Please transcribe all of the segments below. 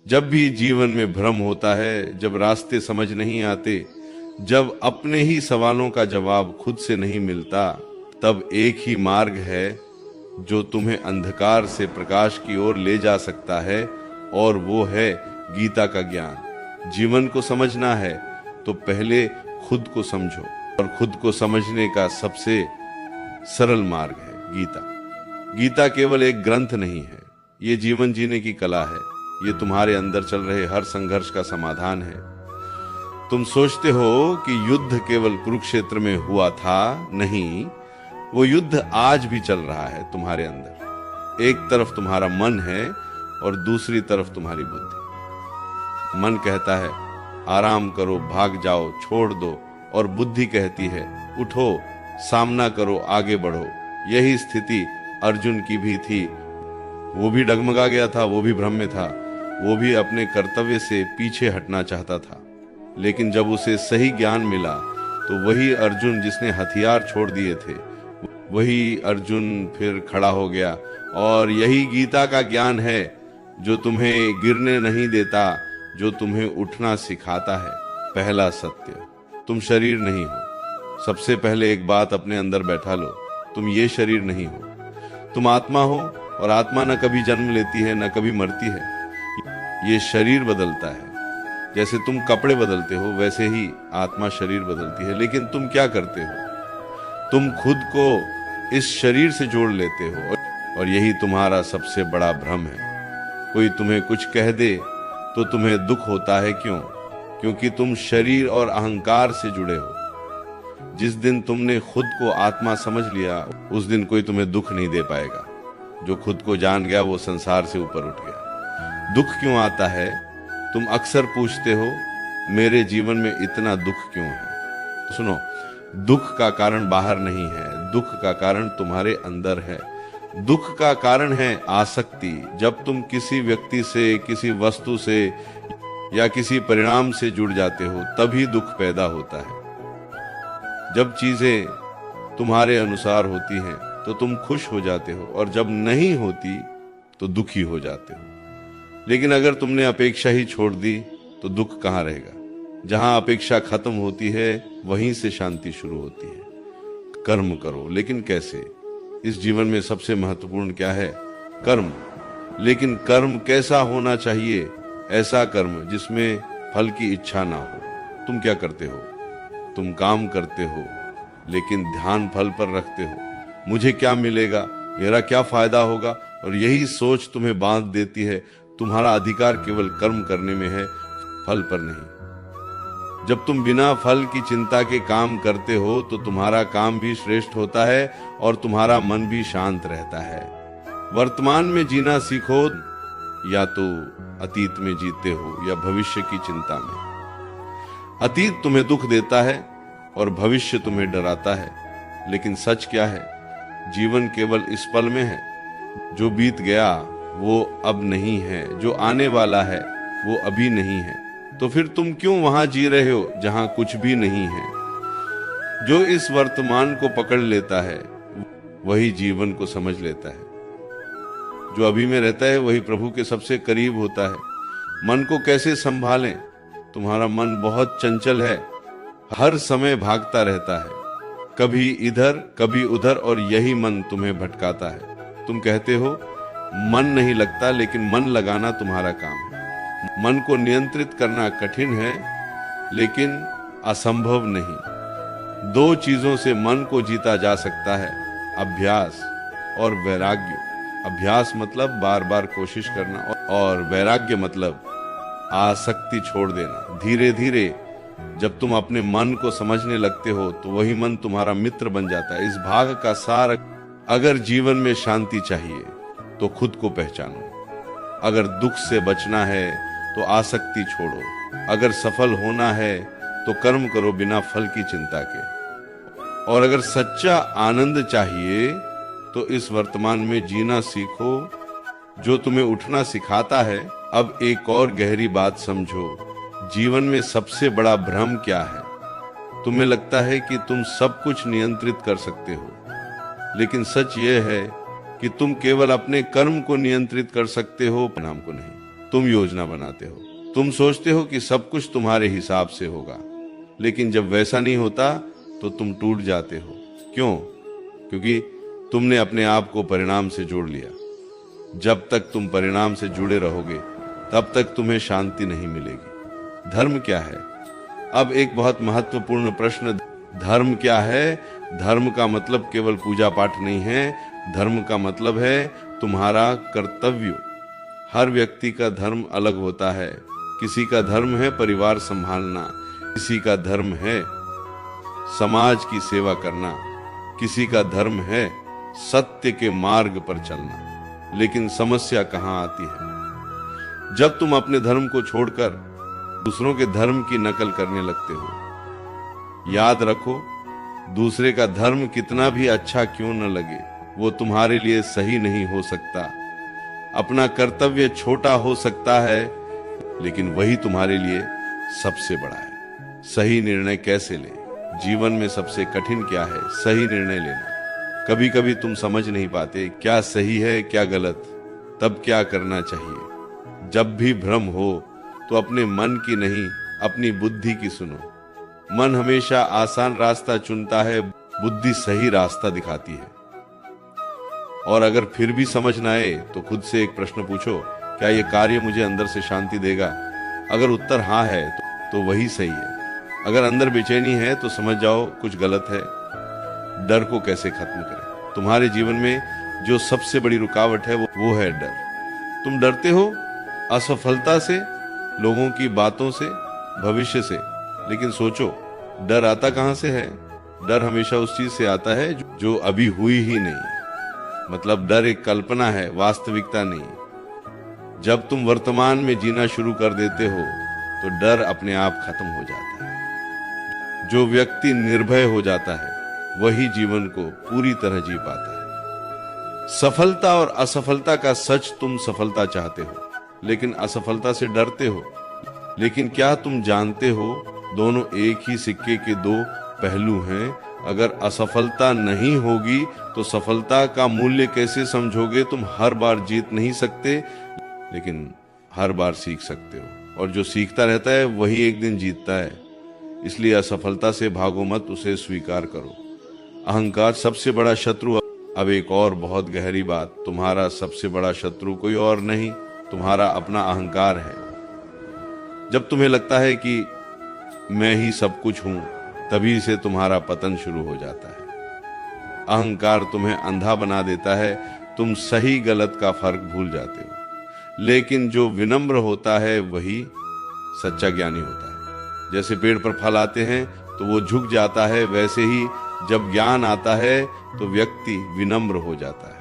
जब भी जीवन में भ्रम होता है, जब रास्ते समझ नहीं आते, जब अपने ही सवालों का जवाब खुद से नहीं मिलता, तब एक ही मार्ग है जो तुम्हें अंधकार से प्रकाश की ओर ले जा सकता है, और वो है गीता का ज्ञान। जीवन को समझना है तो पहले खुद को समझो, और खुद को समझने का सबसे सरल मार्ग है गीता। गीता केवल एक ग्रंथ नहीं है, ये जीवन जीने की कला है। ये तुम्हारे अंदर चल रहे हर संघर्ष का समाधान है। तुम सोचते हो कि युद्ध केवल कुरुक्षेत्र में हुआ था, नहीं, वो युद्ध आज भी चल रहा है तुम्हारे अंदर। एक तरफ तुम्हारा मन है और दूसरी तरफ तुम्हारी बुद्धि। मन कहता है आराम करो, भाग जाओ, छोड़ दो, और बुद्धि कहती है उठो, सामना करो, आगे बढ़ो। यही स्थिति अर्जुन की भी थी। वो भी डगमगा गया था, वो भी भ्रम में था, वो भी अपने कर्तव्य से पीछे हटना चाहता था। लेकिन जब उसे सही ज्ञान मिला तो वही अर्जुन जिसने हथियार छोड़ दिए थे, वही अर्जुन फिर खड़ा हो गया। और यही गीता का ज्ञान है जो तुम्हें गिरने नहीं देता, जो तुम्हें उठना सिखाता है। पहला सत्य, तुम शरीर नहीं हो। सबसे पहले एक बात अपने अंदर बैठा लो, तुम ये शरीर नहीं हो, तुम आत्मा हो। और आत्मा न कभी जन्म लेती है न कभी मरती है, ये शरीर बदलता है। जैसे तुम कपड़े बदलते हो वैसे ही आत्मा शरीर बदलती है। लेकिन तुम क्या करते हो? तुम खुद को इस शरीर से जोड़ लेते हो, और यही तुम्हारा सबसे बड़ा भ्रम है। कोई तुम्हें कुछ कह दे तो तुम्हें दुख होता है, क्यों? क्योंकि तुम शरीर और अहंकार से जुड़े हो। जिस दिन तुमने खुद को आत्मा समझ लिया, उस दिन कोई तुम्हें दुख नहीं दे पाएगा। जो खुद को जान गया वो संसार से ऊपर उठ गया। दुख क्यों आता है? तुम अक्सर पूछते हो मेरे जीवन में इतना दुख क्यों है? सुनो, दुख का कारण बाहर नहीं है, दुख का कारण तुम्हारे अंदर है। दुख का कारण है आसक्ति। जब तुम किसी व्यक्ति से, किसी वस्तु से या किसी परिणाम से जुड़ जाते हो, तभी दुख पैदा होता है। जब चीजें तुम्हारे अनुसार होती हैं तो तुम खुश हो जाते हो, और जब नहीं होती तो दुखी हो जाते हो। लेकिन अगर तुमने अपेक्षा ही छोड़ दी तो दुख कहाँ रहेगा? जहां अपेक्षा खत्म होती है वहीं से शांति शुरू होती है। कर्म करो, लेकिन कैसे? इस जीवन में सबसे महत्वपूर्ण क्या है? कर्म। लेकिन कर्म कैसा होना चाहिए? ऐसा कर्म जिसमें फल की इच्छा ना हो। तुम क्या करते हो? तुम काम करते हो, लेकिन ध्यान फल पर रखते हो। मुझे क्या मिलेगा, मेरा क्या फायदा होगा? और यही सोच तुम्हें बांध देती है। तुम्हारा अधिकार केवल कर्म करने में है, फल पर नहीं। जब तुम बिना फल की चिंता के काम करते हो तो तुम्हारा काम भी श्रेष्ठ होता है और तुम्हारा मन भी शांत रहता है। वर्तमान में जीना सीखो, या तो अतीत में जीते हो या भविष्य की चिंता में। अतीत तुम्हें दुख देता है और भविष्य तुम्हें डराता है। लेकिन सच क्या है? जीवन केवल इस पल में है। जो बीत गया वो अब नहीं है, जो आने वाला है वो अभी नहीं है। तो फिर तुम क्यों वहां जी रहे हो जहां कुछ भी नहीं है? जो इस वर्तमान को पकड़ लेता है वही जीवन को समझ लेता है। जो अभी में रहता है वही प्रभु के सबसे करीब होता है। मन को कैसे संभालें? तुम्हारा मन बहुत चंचल है, हर समय भागता रहता है, कभी इधर कभी उधर, और यही मन तुम्हें भटकाता है। तुम कहते हो मन नहीं लगता, लेकिन मन लगाना तुम्हारा काम है। मन को नियंत्रित करना कठिन है, लेकिन असंभव नहीं। दो चीजों से मन को जीता जा सकता है, अभ्यास और वैराग्य। अभ्यास मतलब बार बार कोशिश करना, और वैराग्य मतलब आसक्ति छोड़ देना। धीरे धीरे जब तुम अपने मन को समझने लगते हो तो वही मन तुम्हारा मित्र बन जाता है। इस भाग का सार, अगर जीवन में शांति चाहिए तो खुद को पहचानो। अगर दुख से बचना है तो आसक्ति छोड़ो। अगर सफल होना है तो कर्म करो बिना फल की चिंता के। और अगर सच्चा आनंद चाहिए तो इस वर्तमान में जीना सीखो, जो तुम्हें उठना सिखाता है। अब एक और गहरी बात समझो, जीवन में सबसे बड़ा भ्रम क्या है? तुम्हें लगता है कि तुम सब कुछ नियंत्रित कर सकते हो, लेकिन सच यह है कि तुम केवल अपने कर्म को नियंत्रित कर सकते हो, परिणाम को नहीं। तुम योजना बनाते हो। तुम सोचते हो कि सब कुछ तुम्हारे हिसाब से होगा, लेकिन जब वैसा नहीं होता तो तुम टूट जाते हो। क्यों? क्योंकि तुमने अपने आप को परिणाम से जोड़ लिया। जब तक तुम परिणाम से जुड़े रहोगे तब तक तुम्हें शांति नहीं मिलेगी। धर्म क्या है? अब एक बहुत महत्वपूर्ण प्रश्न, धर्म क्या है? धर्म का मतलब केवल पूजा पाठ नहीं है। धर्म का मतलब है तुम्हारा कर्तव्य। हर व्यक्ति का धर्म अलग होता है। किसी का धर्म है परिवार संभालना, किसी का धर्म है समाज की सेवा करना, किसी का धर्म है सत्य के मार्ग पर चलना। लेकिन समस्या कहाँ आती है? जब तुम अपने धर्म को छोड़कर दूसरों के धर्म की नकल करने लगते हो। याद रखो, दूसरे का धर्म कितना भी अच्छा क्यों न लगे, वो तुम्हारे लिए सही नहीं हो सकता। अपना कर्तव्य छोटा हो सकता है, लेकिन वही तुम्हारे लिए सबसे बड़ा है। सही निर्णय कैसे ले? जीवन में सबसे कठिन क्या है? सही निर्णय लेना। कभी कभी तुम समझ नहीं पाते क्या सही है क्या गलत, तब क्या करना चाहिए। जब भी भ्रम हो तो अपने मन की नहीं, अपनी बुद्धि की सुनो। मन हमेशा आसान रास्ता चुनता है, बुद्धि सही रास्ता दिखाती है। और अगर फिर भी समझ न आए तो खुद से एक प्रश्न पूछो, क्या ये कार्य मुझे अंदर से शांति देगा? अगर उत्तर हाँ है तो वही सही है। अगर अंदर बेचैनी है तो समझ जाओ कुछ गलत है। डर को कैसे खत्म करें? तुम्हारे जीवन में जो सबसे बड़ी रुकावट है वो है डर। तुम डरते हो असफलता से, लोगों की बातों से, भविष्य से। लेकिन सोचो, डर आता कहां से है? डर हमेशा उस चीज से आता है जो अभी हुई ही नहीं। मतलब डर एक कल्पना है, वास्तविकता नहीं। जब तुम वर्तमान में जीना शुरू कर देते हो तो डर अपने आप खत्म हो जाता है। जो व्यक्ति निर्भय हो जाता है वही जीवन को पूरी तरह जी पाता है। सफलता और असफलता का सच, तुम सफलता चाहते हो लेकिन असफलता से डरते हो। लेकिन क्या तुम जानते हो, दोनों एक ही सिक्के के दो पहलू हैं। अगर असफलता नहीं होगी तो सफलता का मूल्य कैसे समझोगे? तुम हर बार जीत नहीं सकते, लेकिन हर बार सीख सकते हो। और जो सीखता रहता है वही एक दिन जीतता है। इसलिए असफलता से भागो मत, उसे स्वीकार करो। अहंकार सबसे बड़ा शत्रु। अब एक और बहुत गहरी बात, तुम्हारा सबसे बड़ा शत्रु कोई और नहीं, तुम्हारा अपना अहंकार है। जब तुम्हें लगता है कि मैं ही सब कुछ हूं, तभी से तुम्हारा पतन शुरू हो जाता है। अहंकार तुम्हें अंधा बना देता है, तुम सही गलत का फर्क भूल जाते हो। लेकिन जो विनम्र होता है वही सच्चा ज्ञानी होता है। जैसे पेड़ पर फल आते हैं तो वो झुक जाता है, वैसे ही जब ज्ञान आता है तो व्यक्ति विनम्र हो जाता है।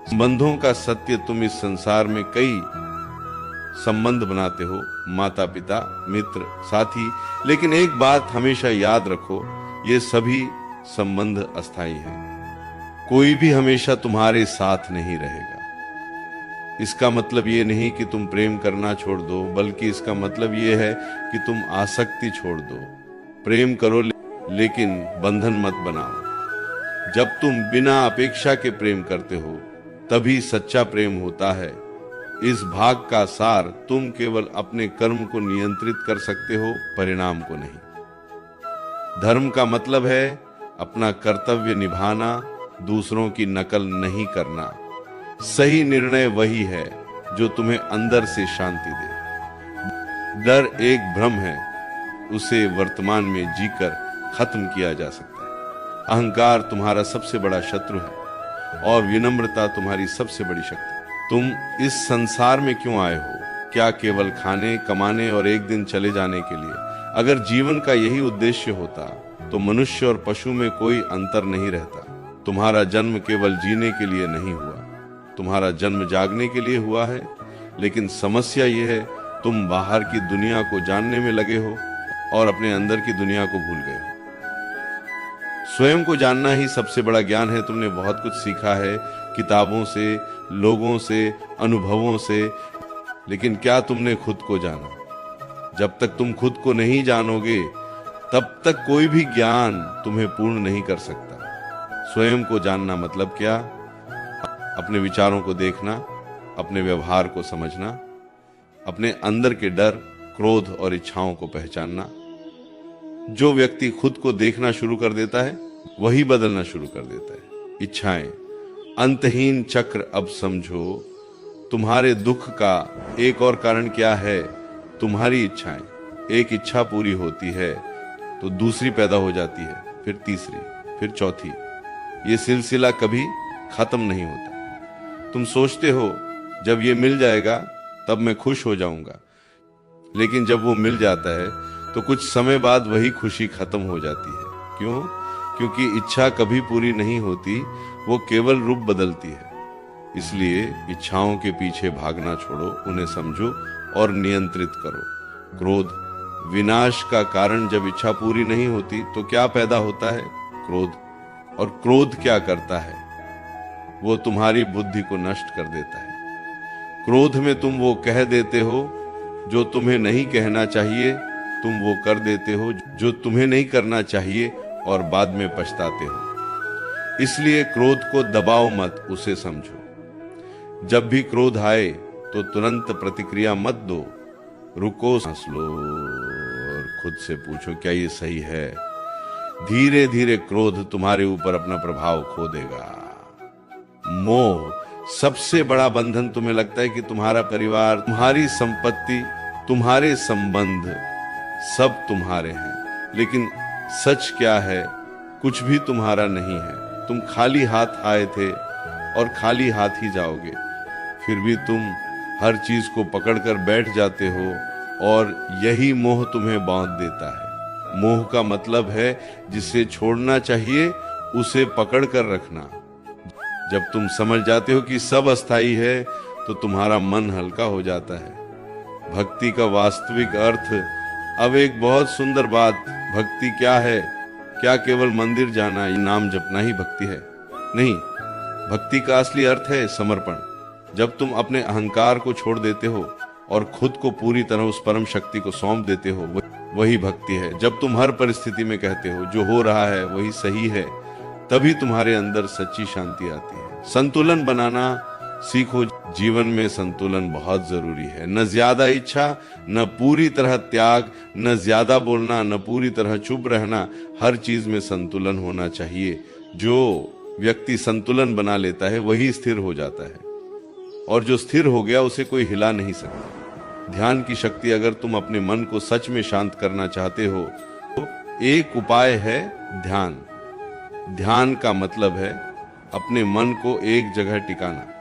संबंधों का सत्य, तुम इस संसार में कई संबंध बनाते हो, माता पिता, मित्र, साथी। लेकिन एक बात हमेशा याद रखो, ये सभी संबंध अस्थायी हैं। कोई भी हमेशा तुम्हारे साथ नहीं रहेगा। इसका मतलब ये नहीं कि तुम प्रेम करना छोड़ दो, बल्कि इसका मतलब ये है कि तुम आसक्ति छोड़ दो। प्रेम करो लेकिन बंधन मत बनाओ। जब तुम बिना अपेक्षा के प्रेम करते हो तभी सच्चा प्रेम होता है। इस भाग का सार, तुम केवल अपने कर्म को नियंत्रित कर सकते हो, परिणाम को नहीं। धर्म का मतलब है अपना कर्तव्य निभाना, दूसरों की नकल नहीं करना। सही निर्णय वही है जो तुम्हें अंदर से शांति दे। डर एक भ्रम है, उसे वर्तमान में जीकर खत्म किया जा सकता है। अहंकार तुम्हारा सबसे बड़ा शत्रु है और विनम्रता तुम्हारी सबसे बड़ी शक्ति। तुम इस संसार में क्यों आए हो? क्या केवल खाने, कमाने और एक दिन चले जाने के लिए? अगर जीवन का यही उद्देश्य होता तो मनुष्य और पशु में कोई अंतर नहीं रहता। तुम्हारा जन्म केवल जीने के लिए नहीं हुआ, तुम्हारा जन्म जागने के लिए हुआ है। लेकिन समस्या ये है, तुम बाहर की दुनिया को जानने में लगे हो और अपने अंदर की दुनिया को भूल गए हो। स्वयं को जानना ही सबसे बड़ा ज्ञान है। तुमने बहुत कुछ सीखा है, किताबों से, लोगों से, अनुभवों से, लेकिन क्या तुमने खुद को जाना? जब तक तुम खुद को नहीं जानोगे तब तक कोई भी ज्ञान तुम्हें पूर्ण नहीं कर सकता। स्वयं को जानना मतलब क्या? अपने विचारों को देखना, अपने व्यवहार को समझना, अपने अंदर के डर, क्रोध और इच्छाओं को पहचानना। जो व्यक्ति खुद को देखना शुरू कर देता है वही बदलना शुरू कर देता है। इच्छाएं, अंतहीन चक्र। अब समझो, तुम्हारे दुख का एक और कारण क्या है? तुम्हारी इच्छाएं। एक इच्छा पूरी होती है तो दूसरी पैदा हो जाती है, फिर तीसरी, फिर चौथी। ये सिलसिला कभी खत्म नहीं होता। तुम सोचते हो जब ये मिल जाएगा तब मैं खुश हो जाऊंगा, लेकिन जब वो मिल जाता है तो कुछ समय बाद वही खुशी खत्म हो जाती है। क्यों? क्योंकि इच्छा कभी पूरी नहीं होती, वो केवल रूप बदलती है। इसलिए इच्छाओं के पीछे भागना छोड़ो, उन्हें समझो और नियंत्रित करो। क्रोध विनाश का कारण। जब इच्छा पूरी नहीं होती तो क्या पैदा होता है? क्रोध। और क्रोध क्या करता है? वो तुम्हारी बुद्धि को नष्ट कर देता है। क्रोध में तुम वो कह देते हो जो तुम्हें नहीं कहना चाहिए, तुम वो कर देते हो जो तुम्हें नहीं करना चाहिए और बाद में पछताते हो। इसलिए क्रोध को दबाओ मत, उसे समझो। जब भी क्रोध आए तो तुरंत प्रतिक्रिया मत दो, रुको, सांस लो और खुद से पूछो क्या ये सही है। धीरे धीरे क्रोध तुम्हारे ऊपर अपना प्रभाव खो देगा। मोह, सबसे बड़ा बंधन तुम्हें लगता है कि तुम्हारा परिवार, तुम्हारी संपत्ति, तुम्हारे संबंध सब तुम्हारे हैं, लेकिन सच क्या है? कुछ भी तुम्हारा नहीं है। तुम खाली हाथ आए थे और खाली हाथ ही जाओगे। फिर भी तुम हर चीज को पकड़कर बैठ जाते हो और यही मोह तुम्हें बांध देता है। मोह का मतलब है जिसे छोड़ना चाहिए उसे पकड़ कर रखना। जब तुम समझ जाते हो कि सब अस्थाई है तो तुम्हारा मन हल्का हो जाता है। भक्ति का वास्तविक अर्थ। अब एक बहुत सुंदर बात, भक्ति क्या है? क्या केवल मंदिर जाना, नाम जपना ही भक्ति है? नहीं, भक्ति का असली अर्थ है समर्पण। जब तुम अपने अहंकार को छोड़ देते हो और खुद को पूरी तरह उस परम शक्ति को सौंप देते हो, वही भक्ति है। जब तुम हर परिस्थिति में कहते हो जो हो रहा है वही सही है, तभी तुम्हारे अंदर सच्ची शांति आती है। संतुलन बनाना सीखो। जीवन में संतुलन बहुत जरूरी है। न ज्यादा इच्छा, न पूरी तरह त्याग, न ज्यादा बोलना, न पूरी तरह चुप रहना। हर चीज में संतुलन होना चाहिए। जो व्यक्ति संतुलन बना लेता है वही स्थिर हो जाता है, और जो स्थिर हो गया उसे कोई हिला नहीं सकता। ध्यान की शक्ति। अगर तुम अपने मन को सच में शांत करना चाहते हो तो एक उपाय है ध्यान। ध्यान का मतलब है अपने मन को एक जगह टिकाना।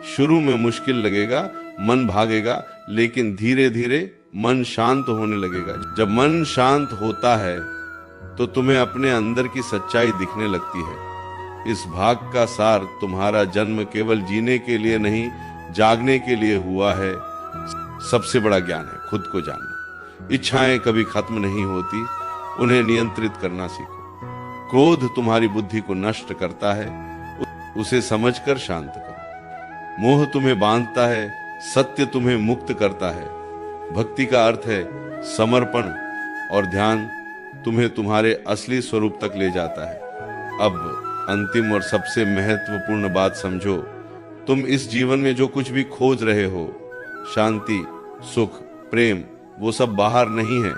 शुरू में मुश्किल लगेगा, मन भागेगा, लेकिन धीरे धीरे मन शांत होने लगेगा। जब मन शांत होता है तो तुम्हें अपने अंदर की सच्चाई दिखने लगती है। इस भाग का सार, तुम्हारा जन्म केवल जीने के लिए नहीं, जागने के लिए हुआ है। सबसे बड़ा ज्ञान है खुद को जानना। इच्छाएं कभी खत्म नहीं होती, उन्हें नियंत्रित करना सीखो। क्रोध तुम्हारी बुद्धि को नष्ट करता है, उसे समझकर शांत करो। मोह तुम्हें बांधता है, सत्य तुम्हें मुक्त करता है। भक्ति का अर्थ है समर्पण, और ध्यान तुम्हें तुम्हारे असली स्वरूप तक ले जाता है। अब अंतिम और सबसे महत्वपूर्ण बात समझो। तुम इस जीवन में जो कुछ भी खोज रहे हो, शांति, सुख, प्रेम, वो सब बाहर नहीं है,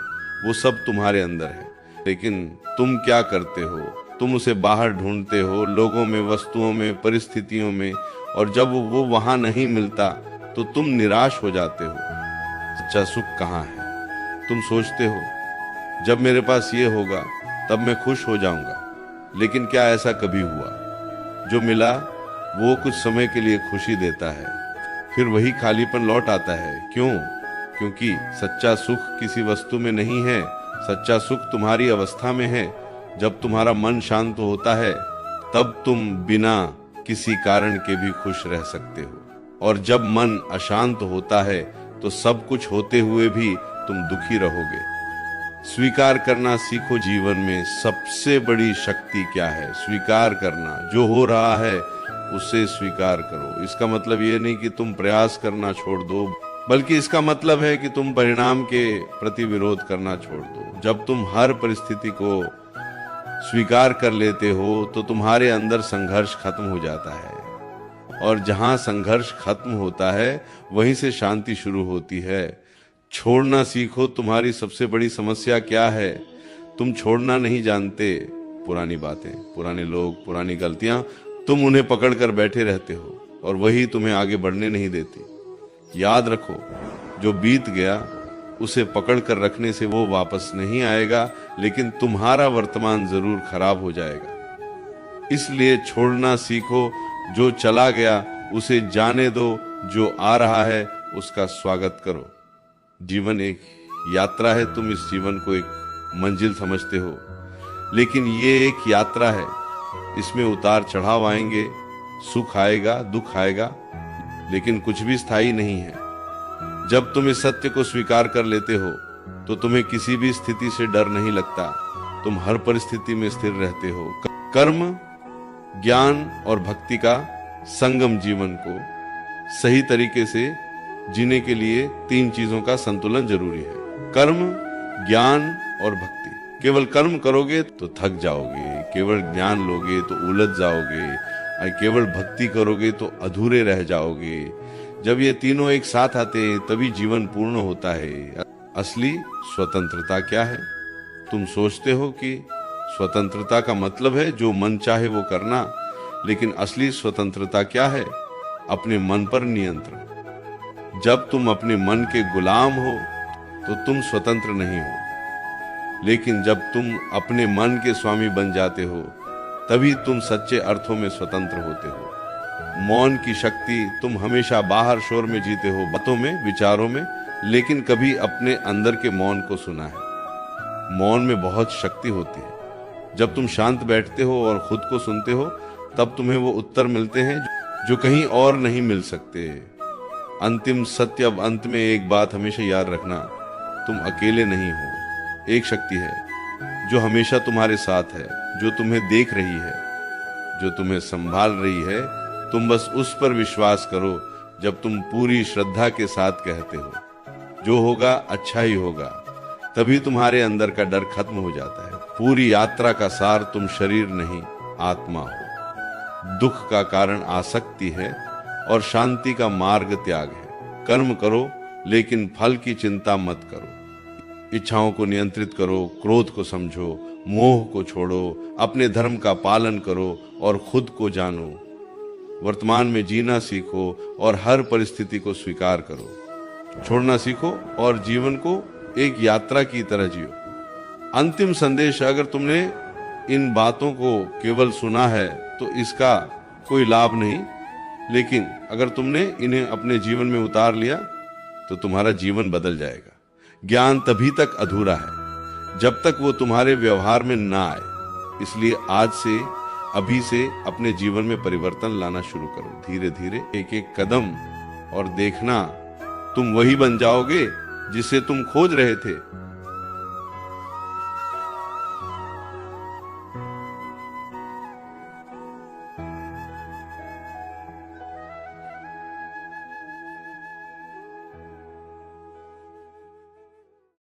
वो सब तुम्हारे अंदर है। लेकिन तुम क्या करते हो? तुम उसे बाहर ढूंढते हो, लोगों में, वस्तुओं में, परिस्थितियों में, और जब वो वहां नहीं मिलता तो तुम निराश हो जाते हो। सच्चा सुख कहाँ है? तुम सोचते हो जब मेरे पास ये होगा तब मैं खुश हो जाऊंगा, लेकिन क्या ऐसा कभी हुआ? जो मिला वो कुछ समय के लिए खुशी देता है, फिर वही खालीपन लौट आता है। क्यों? क्योंकि सच्चा सुख किसी वस्तु में नहीं है, सच्चा सुख तुम्हारी अवस्था में है। जब तुम्हारा मन शांत होता है तब तुम बिना किसी कारण के भी खुश रह सकते हो, और जब मन अशांत होता है तो सब कुछ होते हुए भी तुम दुखी रहोगे। स्वीकार करना सीखो। जीवन में सबसे बड़ी शक्ति क्या है? स्वीकार करना। जो हो रहा है उसे स्वीकार करो। इसका मतलब ये नहीं कि तुम प्रयास करना छोड़ दो, बल्कि इसका मतलब है कि तुम परिणाम के प्रति विरोध करना छोड़ दो। जब तुम हर परिस्थिति को स्वीकार कर लेते हो तो तुम्हारे अंदर संघर्ष खत्म हो जाता है, और जहां संघर्ष खत्म होता है वहीं से शांति शुरू होती है। छोड़ना सीखो, तुम्हारी सबसे बड़ी समस्या क्या है? तुम छोड़ना नहीं जानते। पुरानी बातें, पुराने लोग, पुरानी गलतियां, तुम उन्हें पकड़ कर बैठे रहते हो और वही तुम्हें आगे बढ़ने नहीं देती। याद रखो, जो बीत गया उसे पकड़ कर रखने से वो वापस नहीं आएगा, लेकिन तुम्हारा वर्तमान जरूर खराब हो जाएगा। इसलिए छोड़ना सीखो। जो चला गया उसे जाने दो, जो आ रहा है उसका स्वागत करो। जीवन एक यात्रा है। तुम इस जीवन को एक मंजिल समझते हो, लेकिन ये एक यात्रा है। इसमें उतार चढ़ाव आएंगे, सुख आएगा, दुख आएगा, लेकिन कुछ भी स्थायी नहीं है। जब तुम इस सत्य को स्वीकार कर लेते हो तो तुम्हें किसी भी स्थिति से डर नहीं लगता। तुम हर परिस्थिति में स्थिर रहते हो। कर्म, ज्ञान और भक्ति का संगम जीवन को सही तरीके से जीने के लिए 3 चीजों का संतुलन जरूरी है। कर्म, ज्ञान और भक्ति। केवल कर्म करोगे तो थक जाओगे, केवल ज्ञान लोगे तो उलझ जाओगे, और केवल भक्ति करोगे तो अधूरे रह जाओगे। जब ये तीनों एक साथ आते हैं तभी जीवन पूर्ण होता है। असली स्वतंत्रता क्या है? तुम सोचते हो कि स्वतंत्रता का मतलब है जो मन चाहे वो करना, लेकिन असली स्वतंत्रता क्या है? अपने मन पर नियंत्रण। जब तुम अपने मन के गुलाम हो तो तुम स्वतंत्र नहीं हो, लेकिन जब तुम अपने मन के स्वामी बन जाते हो तभी तुम सच्चे अर्थों में स्वतंत्र होते हो। मौन की शक्ति। तुम हमेशा बाहर शोर में जीते हो, बातों में, विचारों में, लेकिन कभी अपने अंदर के मौन को सुना है? मौन में बहुत शक्ति होती है। जब तुम शांत बैठते हो और खुद को सुनते हो तब तुम्हें वो उत्तर मिलते हैं जो कहीं और नहीं मिल सकते। अंतिम सत्य। अब अंत में एक बात हमेशा याद रखना, तुम अकेले नहीं हो। एक शक्ति है जो हमेशा तुम्हारे साथ है, जो तुम्हें देख रही है, जो तुम्हें संभाल रही है। तुम बस उस पर विश्वास करो जब तुम पूरी श्रद्धा के साथ कहते हो जो होगा अच्छा ही होगा। तभी तुम्हारे अंदर का डर खत्म हो जाता है। पूरी यात्रा का सार तुम शरीर नहीं, आत्मा हो। दुख का कारण आसक्ति है और शांति का मार्ग त्याग है। कर्म करो लेकिन फल की चिंता मत करो। इच्छाओं को नियंत्रित करो, क्रोध को समझो, मोह को छोड़ो, अपने धर्म का पालन करो और खुद को जानो। वर्तमान में जीना सीखो और हर परिस्थिति को स्वीकार करो। छोड़ना सीखो और जीवन को एक यात्रा की तरह जियो। अंतिम संदेश, अगर तुमने इन बातों को केवल सुना है तो इसका कोई लाभ नहीं, लेकिन अगर तुमने इन्हें अपने जीवन में उतार लिया तो तुम्हारा जीवन बदल जाएगा। ज्ञान तभी तक अधूरा है जब तक वो तुम्हारे व्यवहार में ना आए। इसलिए आज से, अभी से अपने जीवन में परिवर्तन लाना शुरू करो। धीरे धीरे, एक एक कदम, और देखना तुम वही बन जाओगे जिसे तुम खोज रहे थे।